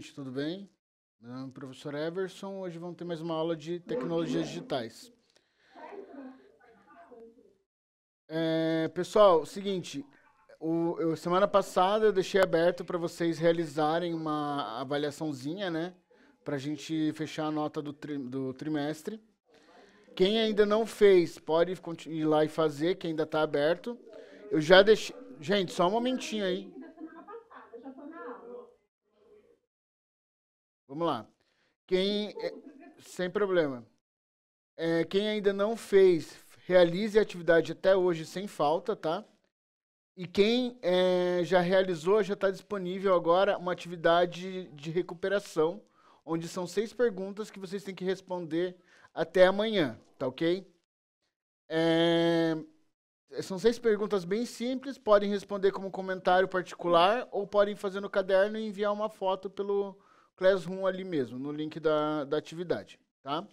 gente, tudo bem? Meu nome é o professor Everson. Hoje vamos ter mais uma aula de tecnologias digitais. Pessoal, seguinte, semana passada eu deixei aberto para vocês realizarem uma avaliaçãozinha, né? Para a gente fechar a nota do trimestre. Quem ainda não fez, pode ir lá e fazer, que ainda está aberto. Eu já deixei... Gente, só um momentinho aí. Vamos lá. Sem problema. Quem ainda não fez, realize a atividade até hoje sem falta, tá? E quem já realizou, já está disponível agora uma atividade de recuperação, onde são 6 perguntas que vocês têm que responder até amanhã, tá ok? São 6 perguntas bem simples, podem responder como comentário particular ou podem fazer no caderno e enviar uma foto pelo Classroom ali mesmo, no link da atividade, tá?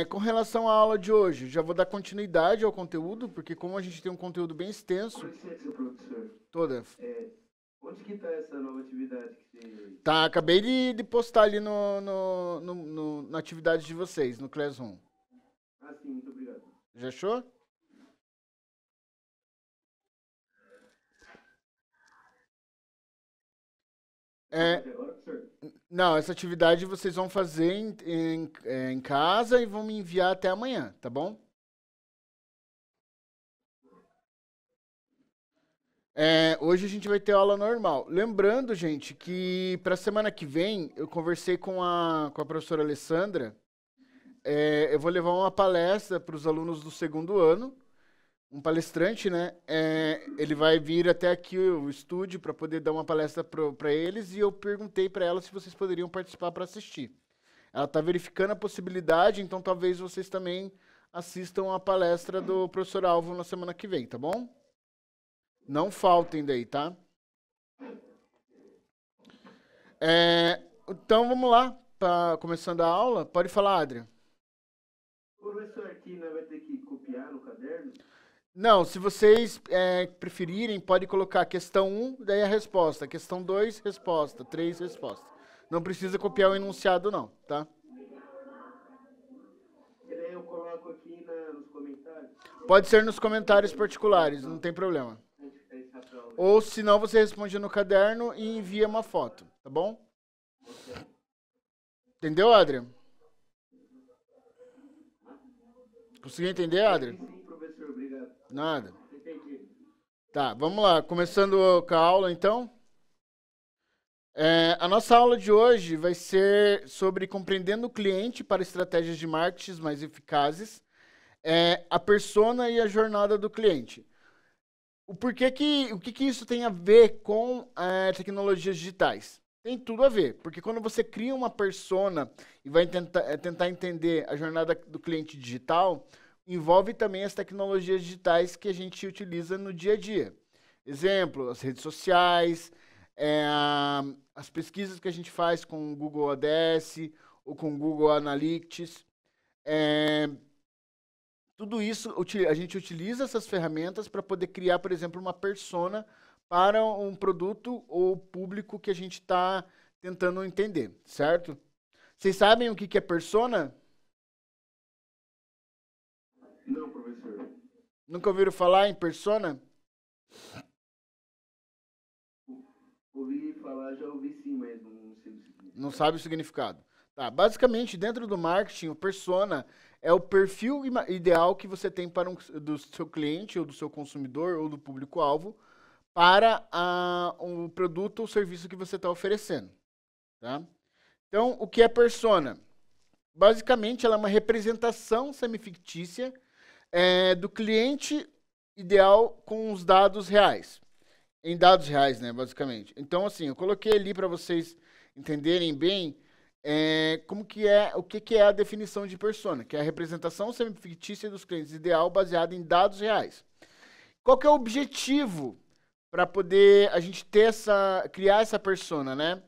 Com relação à aula de hoje, já vou dar continuidade ao conteúdo, porque como a gente tem um conteúdo bem extenso... Com licença, professor. Toda. Onde que está essa nova atividade que você... Tá, acabei de postar ali na atividade de vocês, no Classroom. Ah, sim, muito obrigado. Já achou? Agora, professor? Não, essa atividade vocês vão fazer em casa e vão me enviar até amanhã, tá bom? Hoje a gente vai ter aula normal. Lembrando, gente, que para a semana que vem, eu conversei com a professora Alessandra. Eu vou levar uma palestra para os alunos do segundo ano. Um palestrante, né? Ele vai vir até aqui o estúdio para poder dar uma palestra para eles. E eu perguntei para ela se vocês poderiam participar para assistir. Ela está verificando a possibilidade, então talvez vocês também assistam a palestra do professor Alvo na semana que vem, tá bom? Não faltem daí, tá? Então vamos lá, começando a aula. Pode falar, Adrian. Professor, aqui nós vai ter que copiar no caderno? Não, se vocês preferirem, pode colocar questão 1, daí a resposta. Questão 2, resposta. 3, resposta. Não precisa copiar o enunciado, não, tá? E daí eu coloco aqui nos comentários? Pode ser nos comentários particulares, não tem problema. Ou se não, você responde no caderno e envia uma foto, tá bom? Entendeu, Adrian? Conseguiu entender, Adrian? Sim, professor, obrigado. Nada. Entendi. Tá, vamos lá. Começando com a aula, então. A nossa aula de hoje vai ser sobre compreendendo o cliente para estratégias de marketing mais eficazes, a persona e a jornada do cliente. O que isso tem a ver com tecnologias digitais? Tem tudo a ver, porque quando você cria uma persona e vai tentar entender a jornada do cliente digital, envolve também as tecnologias digitais que a gente utiliza no dia a dia. Exemplo, as redes sociais, as pesquisas que a gente faz com o Google ADS ou com o Google Analytics. Tudo isso, a gente utiliza essas ferramentas para poder criar, por exemplo, uma persona para um produto ou público que a gente está tentando entender, certo? Vocês sabem o que é persona? Não, professor. Nunca ouviram falar em persona? Ouvi falar, já ouvi sim, mas não sei o significado. Não sabe o significado. Tá, basicamente, dentro do marketing, o persona é o perfil ideal que você tem para do seu cliente, ou do seu consumidor, ou do público-alvo, para um produto ou serviço que você está oferecendo. Tá? Então, o que é persona? Basicamente, ela é uma representação semifictícia do cliente ideal com os dados reais. Em dados reais, né, basicamente. Então, assim, eu coloquei ali para vocês entenderem bem o que é a definição de persona, que é a representação semifictícia dos clientes ideal baseada em dados reais. Qual que é o objetivo para poder a gente criar essa persona, né?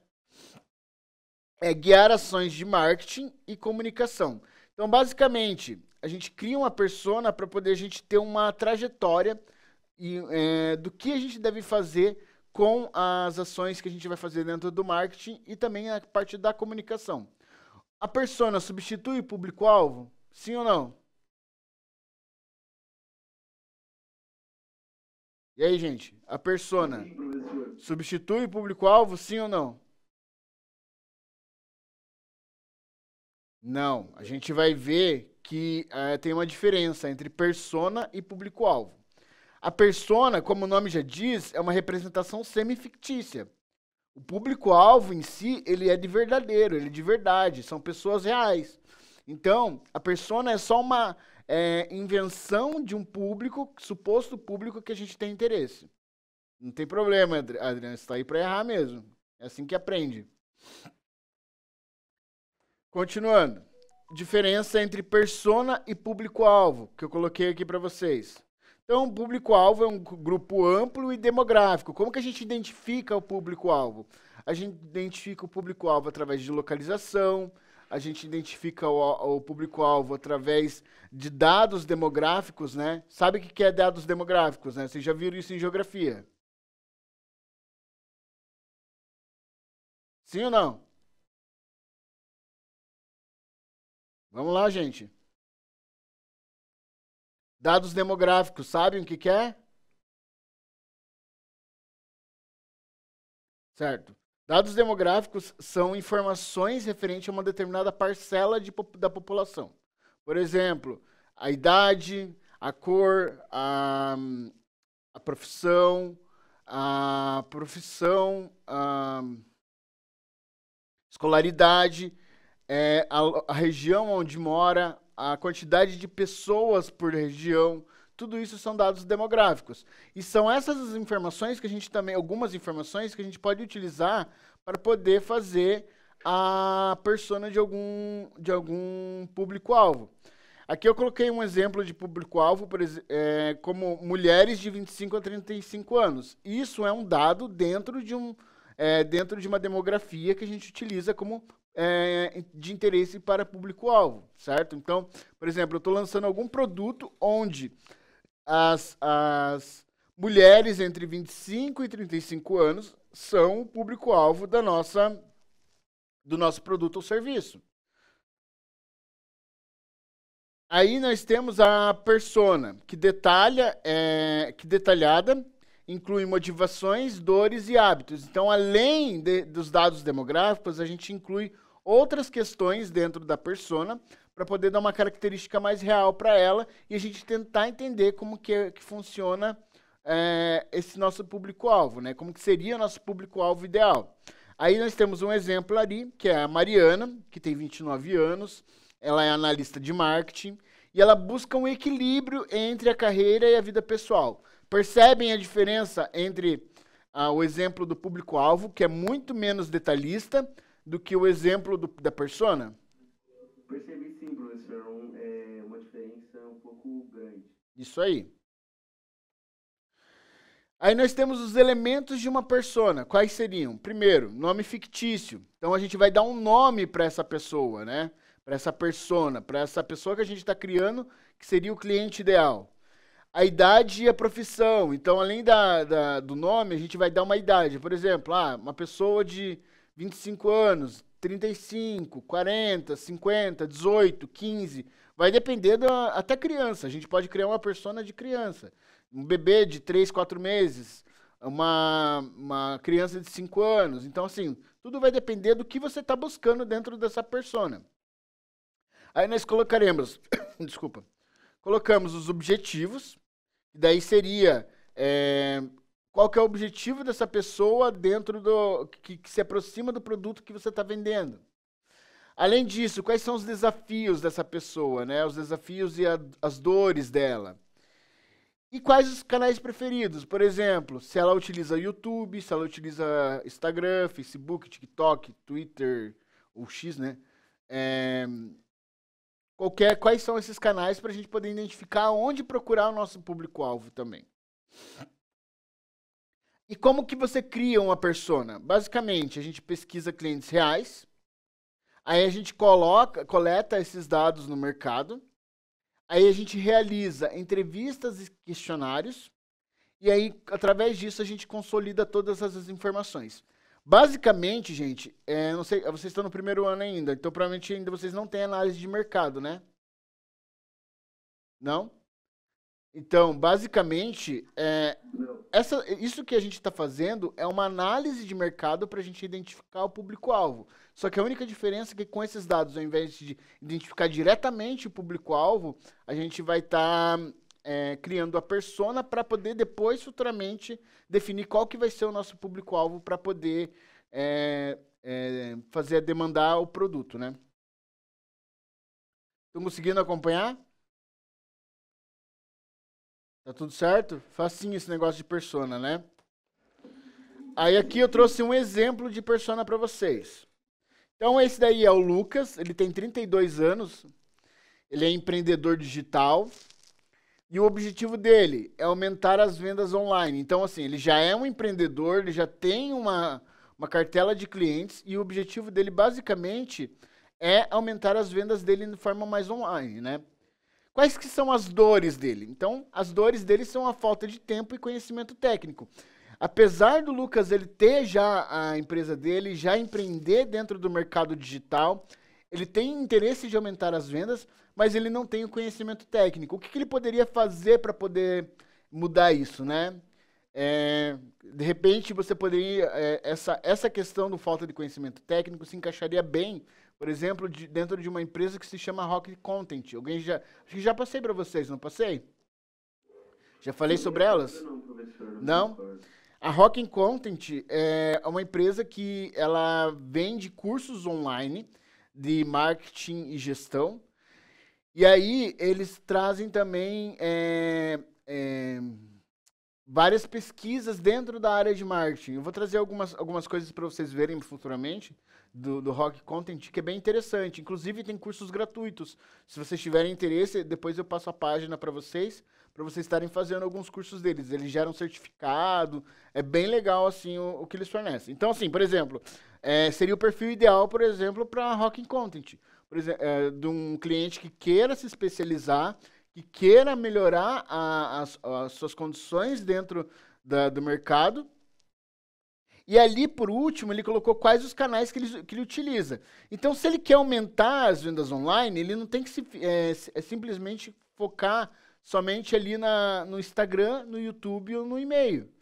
Guiar ações de marketing e comunicação. Então, basicamente, a gente cria uma persona para poder a gente ter uma trajetória do que a gente deve fazer com as ações que a gente vai fazer dentro do marketing e também a parte da comunicação. A persona substitui o público-alvo? Sim ou não? E aí, gente? A persona Sim, professor. substitui o público-alvo? Sim ou não? Não. A gente vai ver que tem uma diferença entre persona e público-alvo. A persona, como o nome já diz, é uma representação semi-fictícia. O público-alvo em si, ele é de verdadeiro, ele é de verdade, são pessoas reais. Então, a persona é só uma invenção de um público, suposto público que a gente tem interesse. Não tem problema, Adriano, você está aí para errar mesmo. É assim que aprende. Continuando. Diferença entre persona e público-alvo, que eu coloquei aqui para vocês. Então, o público-alvo é um grupo amplo e demográfico. Como que a gente identifica o público-alvo? A gente identifica o público-alvo através de localização, a gente identifica o público-alvo através de dados demográficos, né? Sabe o que é dados demográficos, né? Vocês já viram isso em geografia? Sim ou não? Vamos lá, gente. Dados demográficos, sabem o que é? Certo. Dados demográficos são informações referentes a uma determinada parcela da população. Por exemplo, a idade, a cor, a profissão, a escolaridade, a região onde mora, a quantidade de pessoas por região, tudo isso são dados demográficos. E são essas informações que a gente também, algumas informações que a gente pode utilizar para poder fazer a persona de algum público-alvo. Aqui eu coloquei um exemplo de público-alvo, como mulheres de 25 a 35 anos. Isso é um dado dentro de uma demografia que a gente utiliza como de interesse para público-alvo, certo? Então, por exemplo, eu estou lançando algum produto onde as mulheres entre 25 e 35 anos são o público-alvo do nosso produto ou serviço. Aí nós temos a persona, que detalhada inclui motivações, dores e hábitos. Então, além dos dados demográficos, a gente inclui outras questões dentro da persona para poder dar uma característica mais real para ela e a gente tentar entender como que funciona esse nosso público-alvo, né? Como que seria o nosso público-alvo ideal. Aí nós temos um exemplo ali, que é a Mariana, que tem 29 anos, ela é analista de marketing e ela busca um equilíbrio entre a carreira e a vida pessoal. Percebem a diferença entre o exemplo do público-alvo, que é muito menos detalhista, do que o exemplo da persona? Percebi sim, professor. É uma diferença um pouco grande. Isso aí. Aí nós temos os elementos de uma persona. Quais seriam? Primeiro, nome fictício. Então a gente vai dar um nome para essa pessoa, né? Para essa persona, para essa pessoa que a gente está criando, que seria o cliente ideal. A idade e a profissão. Então, além do nome, a gente vai dar uma idade. Por exemplo, uma pessoa de 25 anos, 35, 40, 50, 18, 15. Vai depender até criança. A gente pode criar uma persona de criança. Um bebê de 3, 4 meses. Uma criança de 5 anos. Então, assim, tudo vai depender do que você está buscando dentro dessa persona. Aí nós colocaremos... Desculpa. Colocamos os objetivos. Daí seria... qual que é o objetivo dessa pessoa dentro que se aproxima do produto que você está vendendo. Além disso, quais são os desafios dessa pessoa, né? Os desafios e as dores dela. E quais os canais preferidos? Por exemplo, se ela utiliza YouTube, se ela utiliza Instagram, Facebook, TikTok, Twitter, ou X, né? Quais são esses canais para a gente poder identificar onde procurar o nosso público-alvo também. E como que você cria uma persona? Basicamente, a gente pesquisa clientes reais, aí a gente coleta esses dados no mercado, aí a gente realiza entrevistas e questionários, E aí, através disso, a gente consolida todas essas informações. Basicamente, gente, não sei, vocês estão no primeiro ano ainda, então provavelmente ainda vocês não têm análise de mercado, né? Não? Então, basicamente, Não. isso que a gente está fazendo é uma análise de mercado para a gente identificar o público-alvo. Só que a única diferença é que com esses dados, ao invés de identificar diretamente o público-alvo, a gente vai estar criando a persona para poder depois, futuramente, definir qual que vai ser o nosso público-alvo para poder fazer demandar o produto, né? Estão conseguindo acompanhar? Tá tudo certo? Facinho esse negócio de persona, né? Aí aqui eu trouxe um exemplo de persona para vocês. Então esse daí é o Lucas, ele tem 32 anos, ele é empreendedor digital e o objetivo dele é aumentar as vendas online. Então assim, ele já é um empreendedor, ele já tem uma cartela de clientes e o objetivo dele basicamente é aumentar as vendas dele de forma mais online, né? Quais que são as dores dele? Então, as dores dele são a falta de tempo e conhecimento técnico. Apesar do Lucas ele ter já a empresa dele, já empreender dentro do mercado digital, ele tem interesse de aumentar as vendas, mas ele não tem o conhecimento técnico. O que ele poderia fazer para poder mudar isso, né? De repente, você poderia... essa questão do falta de conhecimento técnico se encaixaria bem, por exemplo, dentro de uma empresa que se chama Rock Content. Acho que já passei para vocês, não passei? Já falei sobre elas? Não, professor, Não? A Rock Content é uma empresa que ela vende cursos online de marketing e gestão. E aí eles trazem também várias pesquisas dentro da área de marketing. Eu vou trazer algumas coisas para vocês verem futuramente do Rock Content, que é bem interessante. Inclusive, tem cursos gratuitos. Se vocês tiverem interesse, depois eu passo a página para vocês estarem fazendo alguns cursos deles. Eles geram certificado. É bem legal, assim, o que eles fornecem. Então, assim, por exemplo, seria o perfil ideal, por exemplo, para Rock Content. Por exemplo, de um cliente que queira se especializar, que queira melhorar as suas condições dentro do mercado. E ali, por último, ele colocou quais os canais que ele utiliza. Então, se ele quer aumentar as vendas online, ele não tem que simplesmente focar somente ali no Instagram, no YouTube ou no e-mail.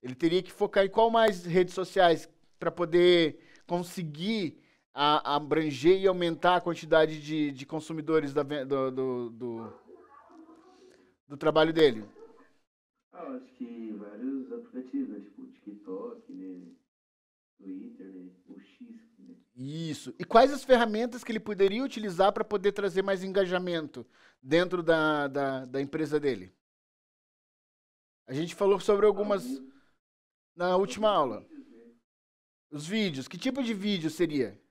Ele teria que focar em qual mais redes sociais para poder conseguir abranger e aumentar a quantidade de consumidores do trabalho dele. Eu acho que vários aplicativos, né? Tipo o TikTok, né? Twitter, né? O X, né? Isso. E quais as ferramentas que ele poderia utilizar para poder trazer mais engajamento dentro da empresa dele? A gente falou sobre algumas na última aula. Vídeos, né? Os vídeos. Que tipo de vídeo seria?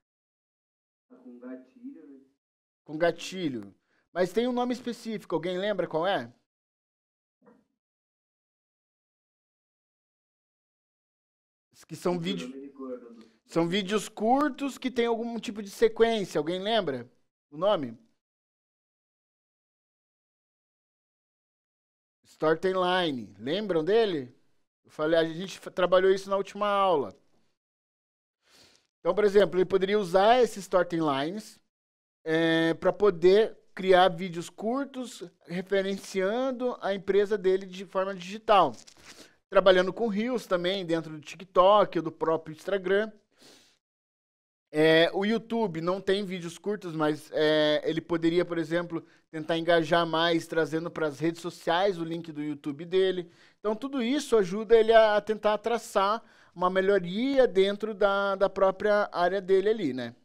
Com gatilho, né? Com gatilho. Mas tem um nome específico. Alguém lembra qual é? Que são vídeos. Eu não me recordo. São vídeos curtos que tem algum tipo de sequência. Alguém lembra o nome? Storyline. Lembram dele? Eu falei, a gente trabalhou isso na última aula. Então, por exemplo, ele poderia usar esses storylines para poder criar vídeos curtos referenciando a empresa dele de forma digital. Trabalhando com Reels também, dentro do TikTok, do próprio Instagram. O YouTube não tem vídeos curtos, mas ele poderia, por exemplo, tentar engajar mais, trazendo para as redes sociais o link do YouTube dele. Então, tudo isso ajuda ele a tentar traçar uma melhoria dentro da própria área dele ali, né?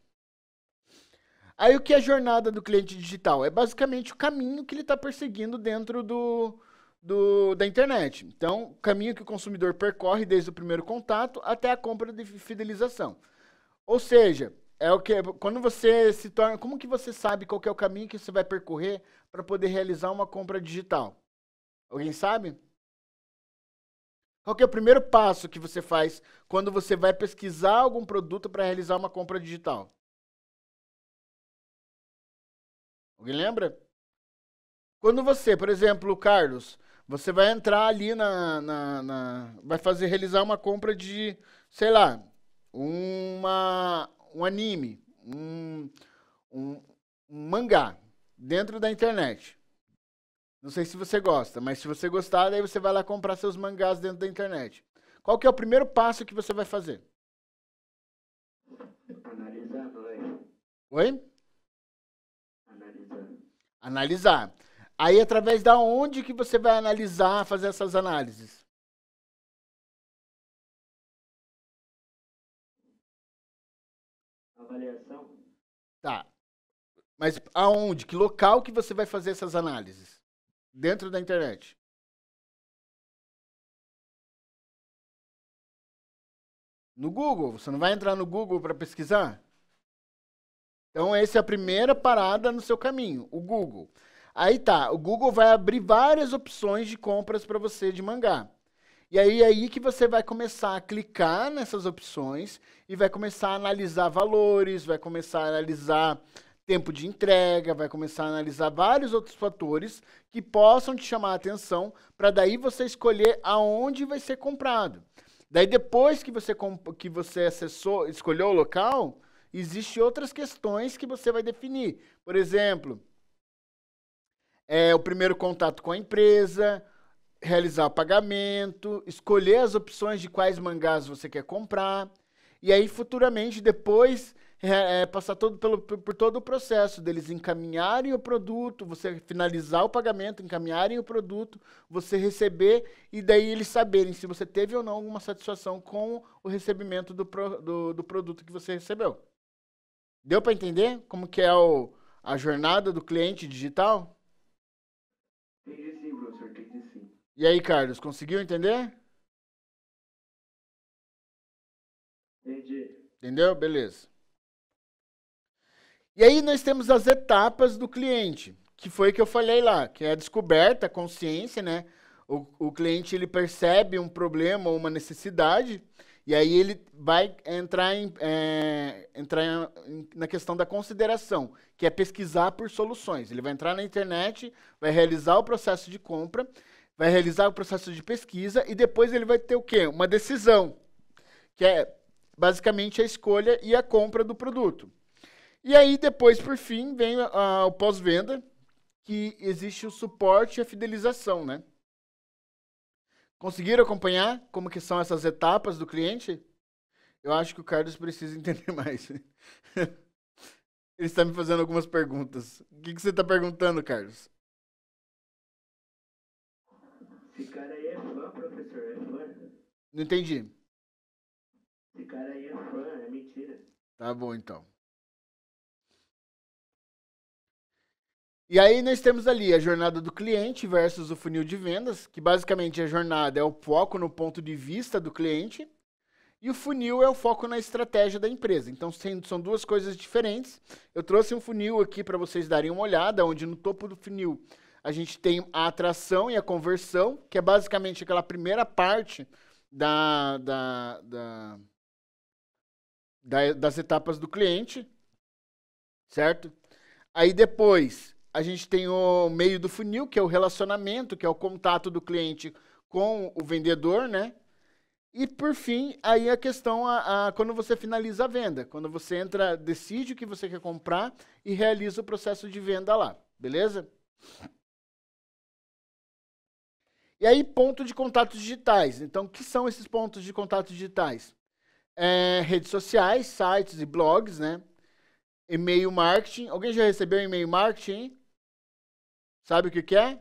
Aí, o que é a jornada do cliente digital? É basicamente o caminho que ele está perseguindo dentro da internet. Então, o caminho que o consumidor percorre desde o primeiro contato até a compra de fidelização. Ou seja, quando você se torna, como que você sabe qual que é o caminho que você vai percorrer para poder realizar uma compra digital? Alguém sabe? Qual que é o primeiro passo que você faz quando você vai pesquisar algum produto para realizar uma compra digital? Alguém lembra? Quando você, por exemplo, Carlos, Você vai entrar ali vai realizar uma compra de, sei lá, um anime, um, um mangá dentro da internet. Não sei se você gosta, mas se você gostar, daí você vai lá comprar seus mangás dentro da internet. Qual que é o primeiro passo que você vai fazer? Analisar, não é? Oi? Analisar. Analisar. Aí, através da onde que você vai analisar, fazer essas análises? Avaliação. Tá. Mas aonde? Que local que você vai fazer essas análises? Dentro da internet. No Google. Você não vai entrar no Google para pesquisar? Então, essa é a primeira parada no seu caminho, o Google. Aí tá, o Google vai abrir várias opções de compras para você de mangá. E aí é aí que você vai começar a clicar nessas opções e vai começar a analisar valores, vai começar a analisar tempo de entrega, vai começar a analisar vários outros fatores que possam te chamar a atenção para daí você escolher aonde vai ser comprado. Daí depois que você escolheu o local, existem outras questões que você vai definir. Por exemplo, o primeiro contato com a empresa, realizar o pagamento, escolher as opções de quais mangás você quer comprar, e aí futuramente, depois, passar por todo o processo deles encaminharem o produto, você finalizar o pagamento, encaminharem o produto, você receber, e daí eles saberem se você teve ou não alguma satisfação com o recebimento do produto que você recebeu. Deu para entender como que é a jornada do cliente digital? Entendi sim, professor, entendi sim. E aí, Carlos, conseguiu entender? Entendi. Entendeu? Beleza. E aí nós temos as etapas do cliente, que foi que eu falei lá, que é a descoberta, a consciência, né? O cliente ele percebe um problema ou uma necessidade, e aí ele vai entrar na questão da consideração, que é pesquisar por soluções. Ele vai entrar na internet, vai realizar o processo de compra, vai realizar o processo de pesquisa e depois ele vai ter o quê? Uma decisão, que é basicamente a escolha e a compra do produto. E aí depois, por fim, vem o pós-venda, que existe o suporte e a fidelização, né? Conseguiram acompanhar como que são essas etapas do cliente? Eu acho que o Carlos precisa entender mais. Ele está me fazendo algumas perguntas. O que você está perguntando, Carlos? Esse cara aí é fã, professor, é fã. Não entendi. Esse cara aí é fã, é mentira. Tá bom, então. E aí nós temos ali a jornada do cliente versus o funil de vendas, que basicamente a jornada é o foco no ponto de vista do cliente e o funil é o foco na estratégia da empresa. Então são duas coisas diferentes. Eu trouxe um funil aqui para vocês darem uma olhada, onde no topo do funil a gente tem a atração e a conversão, que é basicamente aquela primeira parte das etapas do cliente, certo? Aí depois a gente tem o meio do funil, que é o relacionamento, que é o contato do cliente com o vendedor, né? E por fim, aí a questão, quando você finaliza a venda, quando você entra, decide o que você quer comprar e realiza o processo de venda lá, beleza? E aí, ponto de contatos digitais. Então, o que são esses pontos de contatos digitais? Redes sociais, sites e blogs, né? E-mail marketing. Alguém já recebeu e-mail marketing? Sabe o que é?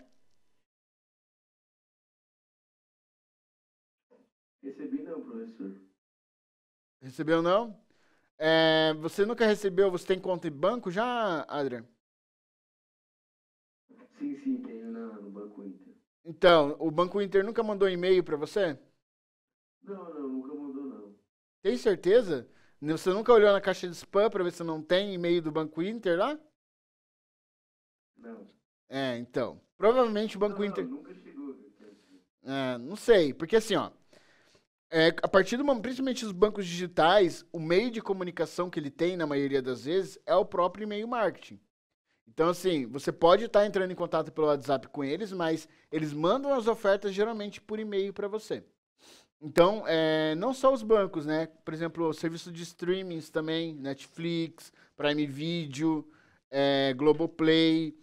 Recebi não, professor. Recebeu não? Você nunca recebeu, você tem conta em banco já, Adrian? Sim, tenho no Banco Inter. Então, o Banco Inter nunca mandou e-mail para você? Não, nunca mandou não. Tem certeza? Você nunca olhou na caixa de spam para ver se não tem e-mail do Banco Inter lá? Não. Então. Provavelmente o Banco Inter... Nunca chegou. não sei, porque assim, ó. A partir do momento, principalmente os bancos digitais, o meio de comunicação que ele tem, na maioria das vezes, é o próprio e-mail marketing. Então, assim, você pode estar entrando em contato pelo WhatsApp com eles, mas eles mandam as ofertas geralmente por e-mail para você. Então, não só os bancos, né? Por exemplo, o serviço de streamings também, Netflix, Prime Video, Globoplay,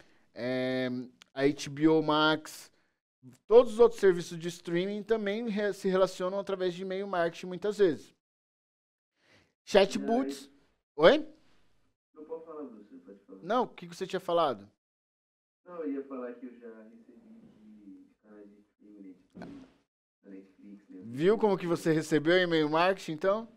a HBO Max, todos os outros serviços de streaming também se relacionam através de e-mail marketing muitas vezes. Chatbots. Oi? Não pode falar, você pode falar. Não, o que você tinha falado? Não, eu ia falar que eu já recebi de canais de streaming, tipo, da Netflix, né? Viu como que você recebeu e-mail marketing, então?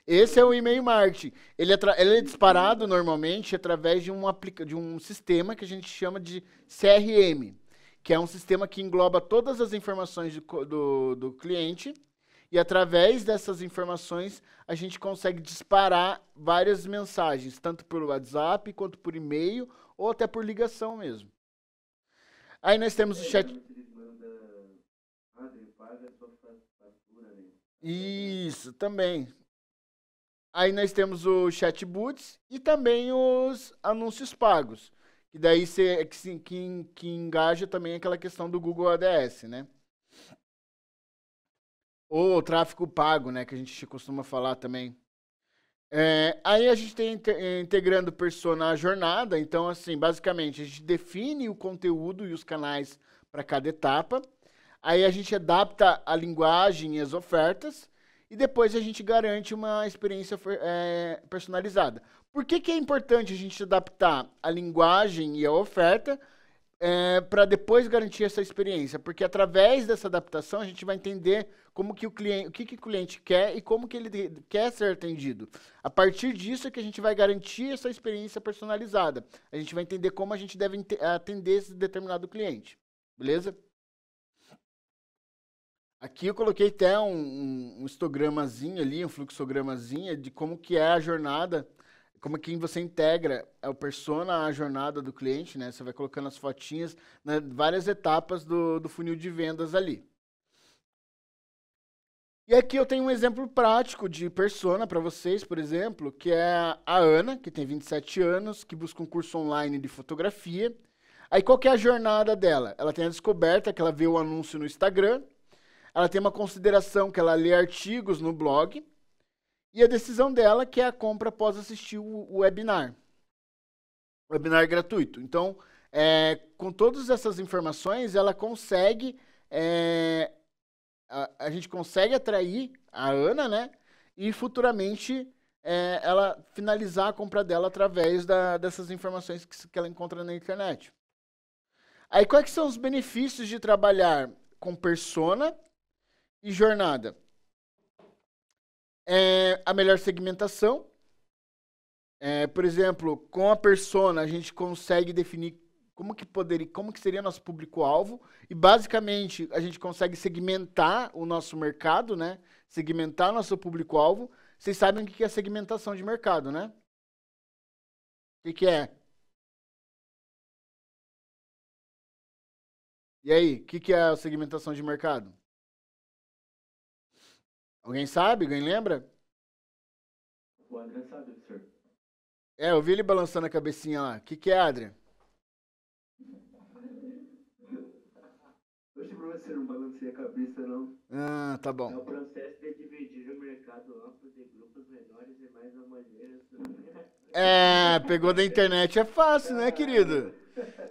Esse é o e-mail marketing. Ele é disparado normalmente através de um sistema que a gente chama de CRM, que é um sistema que engloba todas as informações do cliente e através dessas informações a gente consegue disparar várias mensagens, tanto por WhatsApp quanto por e-mail ou até por ligação mesmo. Aí nós temos o chat. Eles mandam. Ah, ele paga a sua fatura, né? Isso, também. Aí nós temos o chatbots e também os anúncios pagos. Que daí que engaja também aquela questão do Google ADS, né? Ou tráfego pago, né? Que a gente costuma falar também. Aí a gente tem integrando persona à jornada. Então, assim, basicamente, a gente define o conteúdo e os canais para cada etapa. Aí a gente adapta a linguagem e as ofertas. E depois a gente garante uma experiência personalizada. Por que é importante a gente adaptar a linguagem e a oferta para depois garantir essa experiência? Porque através dessa adaptação a gente vai entender como que o que o cliente quer e como que ele quer ser atendido. A partir disso é que a gente vai garantir essa experiência personalizada. A gente vai entender como a gente deve atender esse determinado cliente. Beleza? Aqui eu coloquei até um histogramazinho ali, um fluxogramazinho de como que é a jornada, como que você integra o persona à jornada do cliente, né? Você vai colocando as fotinhas, né, várias etapas do funil de vendas ali. E aqui eu tenho um exemplo prático de persona para vocês, por exemplo, que é a Ana, que tem 27 anos, que busca um curso online de fotografia. Aí qual que é a jornada dela? Ela tem a descoberta que ela vê o anúncio no Instagram, ela tem uma consideração que ela lê artigos no blog e a decisão dela que é a compra após assistir o webinar. Webinar gratuito. Então, com todas essas informações, ela consegue, a gente consegue atrair a Ana, né? E futuramente ela finalizar a compra dela através dessas informações que ela encontra na internet. Aí, quais são os benefícios de trabalhar com persona e jornada? A melhor segmentação. Por exemplo, com a persona a gente consegue definir como que seria nosso público-alvo e basicamente a gente consegue segmentar o nosso mercado, né? Segmentar nosso público-alvo. Vocês sabem o que é segmentação de mercado, né? O que é? E aí, o que é a segmentação de mercado? Alguém sabe? Alguém lembra? O André sabe, senhor. Eu vi ele balançando a cabecinha lá. O que é, Adrian? Oxe, professor, não balancei a cabeça, não. Ah, tá É bom. o processo de dividir o mercado amplo de grupos menores e mais abrangentes. Pegou da internet é fácil, né, querido?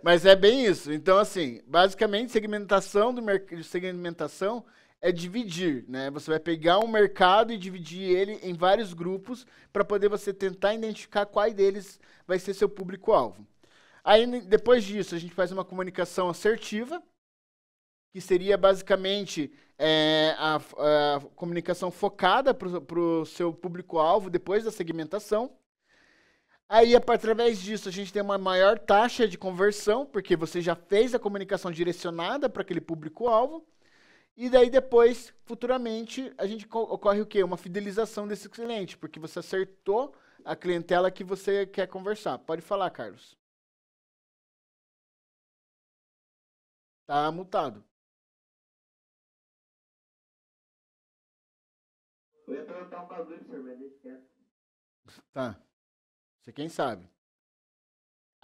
Mas é bem isso. Então, assim, basicamente, segmentação é dividir, né? Você vai pegar um mercado e dividir ele em vários grupos para poder você tentar identificar qual deles vai ser seu público-alvo. Aí, depois disso, a gente faz uma comunicação assertiva, que seria basicamente a comunicação focada para o seu público-alvo depois da segmentação. Aí, através disso, a gente tem uma maior taxa de conversão, porque você já fez a comunicação direcionada para aquele público-alvo. E daí, depois, futuramente, ocorre o quê? Uma fidelização desse cliente, porque você acertou a clientela que você quer conversar. Pode falar, Carlos. Tá mutado. Eu ia perguntar um bagulho, senhor, mas deixa quieto. Tá. Você quem sabe.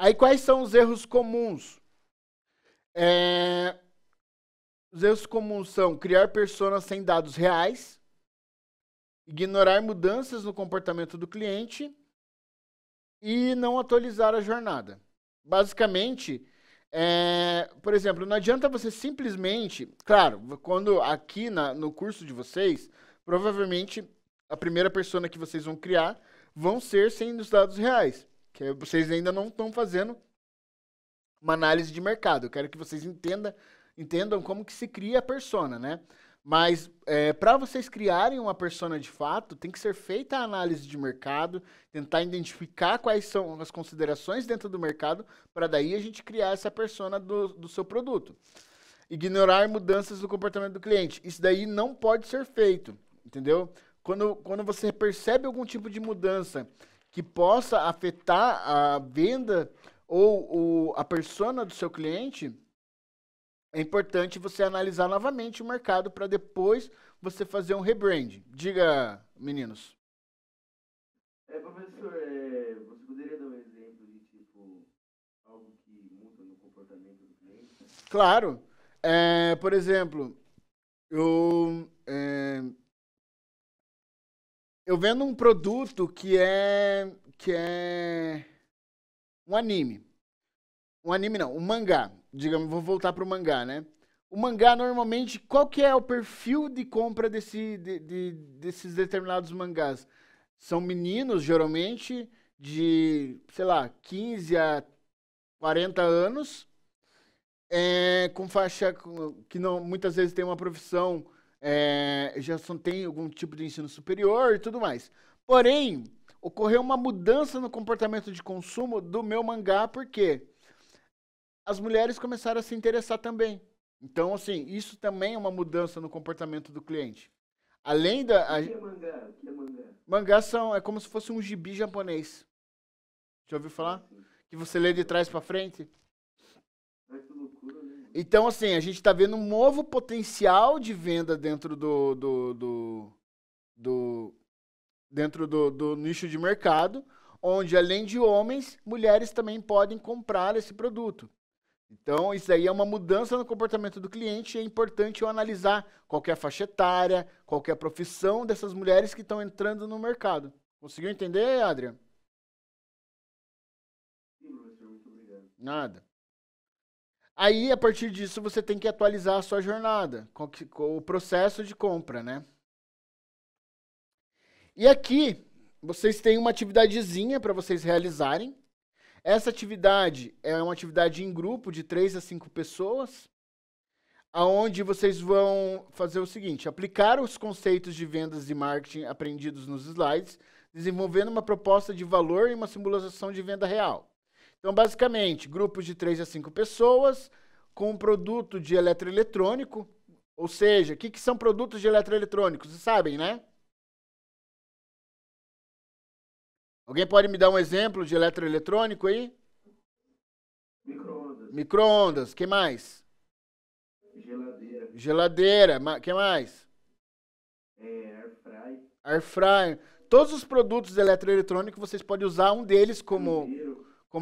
Aí quais são os erros comuns? Os erros comuns são criar personas sem dados reais, ignorar mudanças no comportamento do cliente e não atualizar a jornada. Basicamente, por exemplo, não adianta você simplesmente... Claro, quando aqui no curso de vocês, provavelmente a primeira persona que vocês vão criar vão ser sem os dados reais, que vocês ainda não estão fazendo uma análise de mercado. Eu quero que vocês entendam como que se cria a persona, né? Mas para vocês criarem uma persona de fato, tem que ser feita a análise de mercado, tentar identificar quais são as considerações dentro do mercado, para daí a gente criar essa persona do seu produto. Ignorar mudanças do comportamento do cliente. Isso daí não pode ser feito, entendeu? Quando você percebe algum tipo de mudança que possa afetar a venda ou a persona do seu cliente, é importante você analisar novamente o mercado para depois você fazer um rebrand. Diga, meninos. Professor, você poderia dar um exemplo de tipo algo que muda no comportamento do cliente? Claro. Por exemplo, eu vendo um produto que é um anime. Um anime não, um mangá. Digamos, vou voltar para o mangá, né? O mangá, normalmente, qual que é o perfil de compra desses determinados mangás? São meninos, geralmente, de, sei lá, 15 a 40 anos, com faixa que não, muitas vezes tem uma profissão, tem algum tipo de ensino superior e tudo mais. Porém, ocorreu uma mudança no comportamento de consumo do meu mangá, porque as mulheres começaram a se interessar também. Então, assim, isso também é uma mudança no comportamento do cliente. Além da... O que é mangá? O que é mangá? Mangá é como se fosse um gibi japonês. Já ouviu falar? Que você lê de trás para frente. Ai, que loucura, né? Então, assim, a gente está vendo um novo potencial de venda dentro do nicho de mercado, onde, além de homens, mulheres também podem comprar esse produto. Então, isso aí é uma mudança no comportamento do cliente e é importante eu analisar qual que é a faixa etária, qual que é a profissão dessas mulheres que estão entrando no mercado. Conseguiu entender, Adrian? Sim, professor, muito obrigado. Nada. Aí, a partir disso, você tem que atualizar a sua jornada, com o processo de compra, né? E aqui, vocês têm uma atividadezinha para vocês realizarem. Essa atividade é uma atividade em grupo de 3 a 5 pessoas, aonde vocês vão fazer o seguinte: aplicar os conceitos de vendas e marketing aprendidos nos slides, desenvolvendo uma proposta de valor e uma simulação de venda real. Então, basicamente, grupos de 3 a 5 pessoas com um produto de eletroeletrônico, ou seja, o que são produtos de eletroeletrônicos? Vocês sabem, né? Alguém pode me dar um exemplo de eletroeletrônico aí? Micro-ondas. Micro-ondas, que mais? Geladeira. Geladeira, que mais? Air fry. Air fryer. Todos os produtos eletroeletrônicos, vocês podem usar um deles como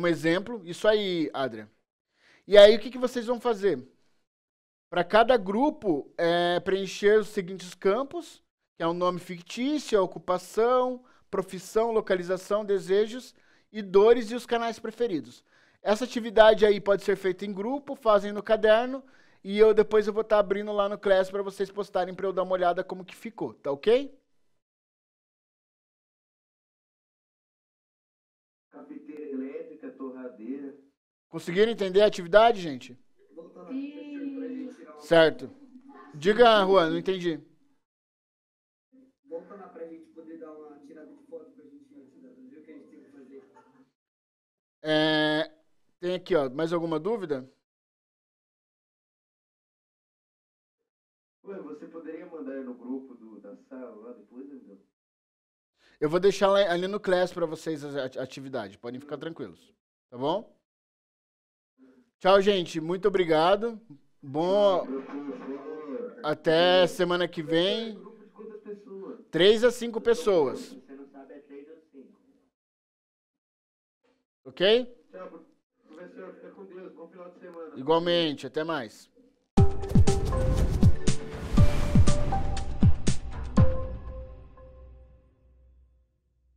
exemplo. Isso aí, Adrian. E aí, o que vocês vão fazer? Para cada grupo, preencher os seguintes campos, que é o nome fictício, a ocupação, profissão, localização, desejos e dores e os canais preferidos. Essa atividade aí pode ser feita em grupo, fazem no caderno e depois eu vou estar abrindo lá no Class para vocês postarem para eu dar uma olhada como que ficou, tá ok? Cafeteira elétrica, torradeira. Conseguiram entender a atividade, gente? Voltando aqui, professor, pra gente tirar uma... Certo. Diga, Juan, não entendi. Volta lá pra gente poder dar uma tirada de foto pra gente ver o que a gente tem que fazer. Tem aqui, ó, mais alguma dúvida? Ué, você poderia mandar no grupo da sala lá depois, então? Eu vou deixar ali no Class para vocês a atividade. Podem ficar tranquilos. Tá bom? Tchau, gente. Muito obrigado. Bom. Até semana que vem. Grupo de quantas pessoas? 3 a 5 pessoas. Você não sabe, é 3 ou 5. Ok? Tchau, professor. Fica com Deus. Bom final de semana. Igualmente, até mais.